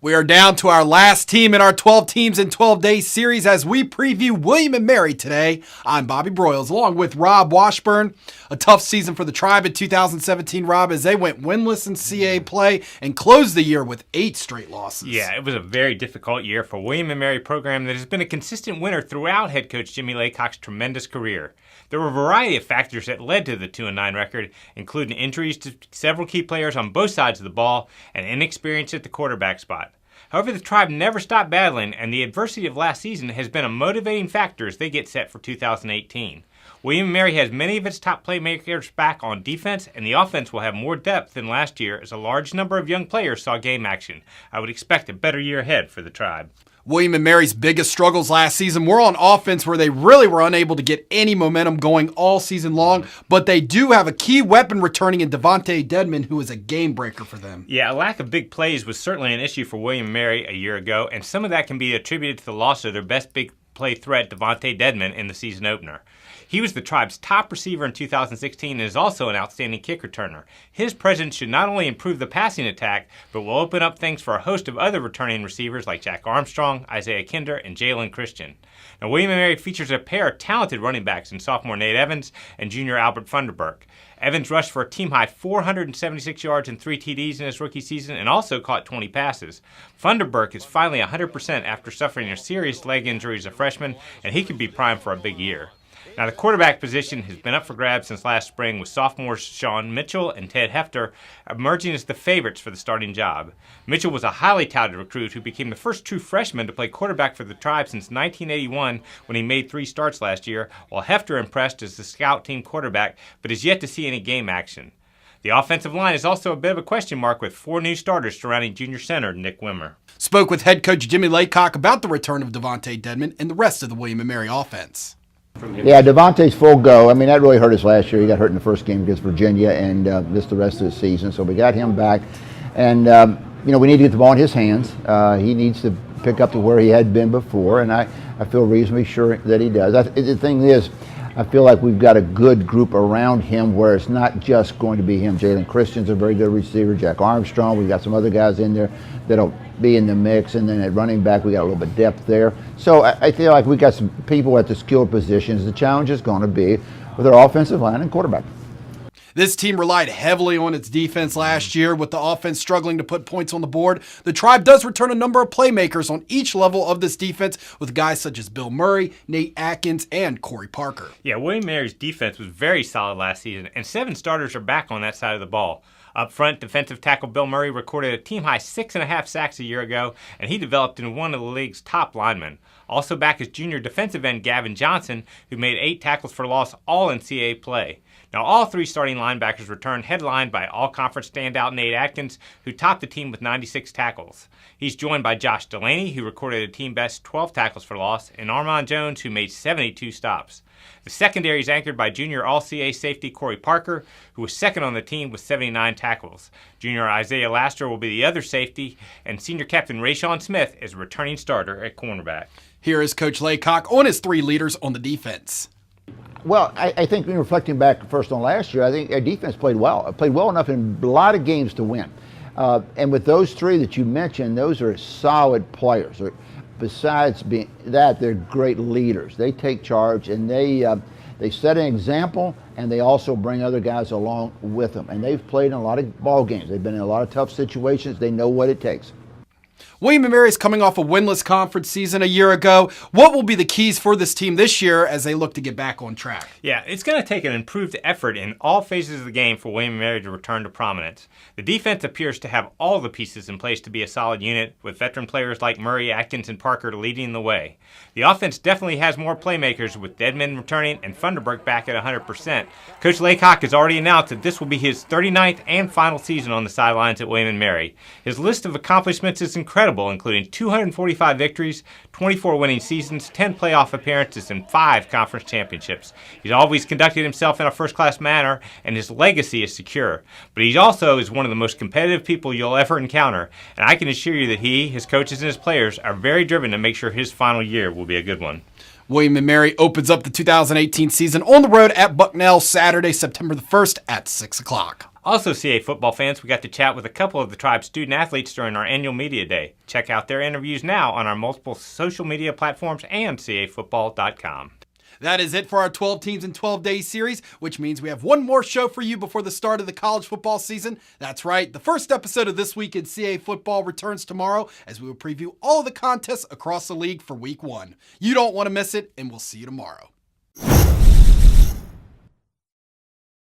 We are down to our last team in our 12 teams in 12 days series as we preview William & Mary today. I'm Bobby Broyles along with Rob Washburn. A tough season for the Tribe in 2017, Rob, as they went winless in CAA play and closed the year with 8 straight losses. Yeah, it was a very difficult year for William & Mary program that has been a consistent winner throughout head coach Jimmy Laycock's tremendous career. There were a variety of factors that led to the 2-9 record, including injuries to several key players on both sides of the ball and inexperience at the quarterback spot. However, the Tribe never stopped battling, and the adversity of last season has been a motivating factor as they get set for 2018. William & Mary has many of its top playmakers back on defense, and the offense will have more depth than last year as a large number of young players saw game action. I would expect a better year ahead for the Tribe. William & Mary's biggest struggles last season were on offense, where they really were unable to get any momentum going all season long, but they do have a key weapon returning in Devontae Dedman, who is a game breaker for them. Yeah, a lack of big plays was certainly an issue for William & Mary a year ago, and some of that can be attributed to the loss of their best big play threat, Devontae Dedman, in the season opener. He was the Tribe's top receiver in 2016 and is also an outstanding kick returner. His presence should not only improve the passing attack, but will open up things for a host of other returning receivers like Jack Armstrong, Isaiah Kinder, and Jalen Christian. Now, William & Mary features a pair of talented running backs in sophomore Nate Evans and junior Albert Funderburk. Evans rushed for a team-high 476 yards and 3 TDs in his rookie season and also caught 20 passes. Funderburk is finally 100% after suffering a serious leg injury as a freshman, and he could be primed for a big year. Now, the quarterback position has been up for grabs since last spring, with sophomores Sean Mitchell and Ted Hefter emerging as the favorites for the starting job. Mitchell was a highly touted recruit who became the first true freshman to play quarterback for the Tribe since 1981 when he made 3 starts last year, while Hefter impressed as the scout team quarterback but is yet to see any game action. The offensive line is also a bit of a question mark with 4 new starters surrounding junior center Nick Wimmer. Spoke with head coach Jimmy Laycock about the return of Devontae Dedman and the rest of the William & Mary offense. Yeah, Devontae's full go. I mean, that really hurt us last year. He got hurt in the first game against Virginia and missed the rest of the season. So we got him back. And, we need to get the ball in his hands. He needs to pick up to where he had been before, and I feel reasonably sure that he does. The thing is, I feel like we've got a good group around him where it's not just going to be him. Jalen Christian's a very good receiver. Jack Armstrong. We've got some other guys in there that'll be in the mix. And then at running back, we got a little bit of depth there. So I feel like we got some people at the skill positions. The challenge is going to be with our offensive line and quarterback. This team relied heavily on its defense last year, with the offense struggling to put points on the board. The Tribe does return a number of playmakers on each level of this defense, with guys such as Bill Murray, Nate Atkins, and Corey Parker. Yeah, William & Mary's defense was very solid last season, and 7 starters are back on that side of the ball. Up front, defensive tackle Bill Murray recorded a team-high 6.5 sacks a year ago, and he developed into one of the league's top linemen. Also back is junior defensive end Gavin Johnson, who made 8 tackles for loss, all in CAA play. Now, all 3 starting linebackers returned, headlined by all-conference standout Nate Atkins, who topped the team with 96 tackles. He's joined by Josh Delaney, who recorded a team-best 12 tackles for loss, and Armand Jones, who made 72 stops. The secondary is anchored by junior All-CA safety Corey Parker, who was second on the team with 79 tackles. Junior Isaiah Laster will be the other safety, and senior captain Rayshawn Smith is a returning starter at cornerback. Here is Coach Laycock on his 3 leaders on the defense. Well, I think reflecting back first on last year, I think our defense played well. It played well enough in a lot of games to win. And with those 3 that you mentioned, those are solid players. Besides being that, they're great leaders. They take charge, and they set an example, and they also bring other guys along with them. And they've played in a lot of ball games. They've been in a lot of tough situations. They know what it takes. William & Mary is coming off a winless conference season a year ago. What will be the keys for this team this year as they look to get back on track? Yeah, it's going to take an improved effort in all phases of the game for William & Mary to return to prominence. The defense appears to have all the pieces in place to be a solid unit, with veteran players like Murray, Atkins, and Parker leading the way. The offense definitely has more playmakers, with Dedman returning and Funderburk back at 100%. Coach Laycock has already announced that this will be his 39th and final season on the sidelines at William & Mary. His list of accomplishments is incredible, including 245 victories, 24 winning seasons, 10 playoff appearances, and 5 conference championships. He's always conducted himself in a first-class manner, and his legacy is secure. But he also is one of the most competitive people you'll ever encounter, and I can assure you that he, his coaches, and his players are very driven to make sure his final year will be a good one. William & Mary opens up the 2018 season on the road at Bucknell Saturday, September the 1st at 6 o'clock. Also, CA football fans, we got to chat with a couple of the Tribe's student athletes during our annual media day. Check out their interviews now on our multiple social media platforms and cafootball.com. That is it for our 12 teams in 12 days series, which means we have one more show for you before the start of the college football season. That's right, the first episode of This Week in CA Football returns tomorrow as we will preview all of the contests across the league for week 1. You don't want to miss it, and we'll see you tomorrow.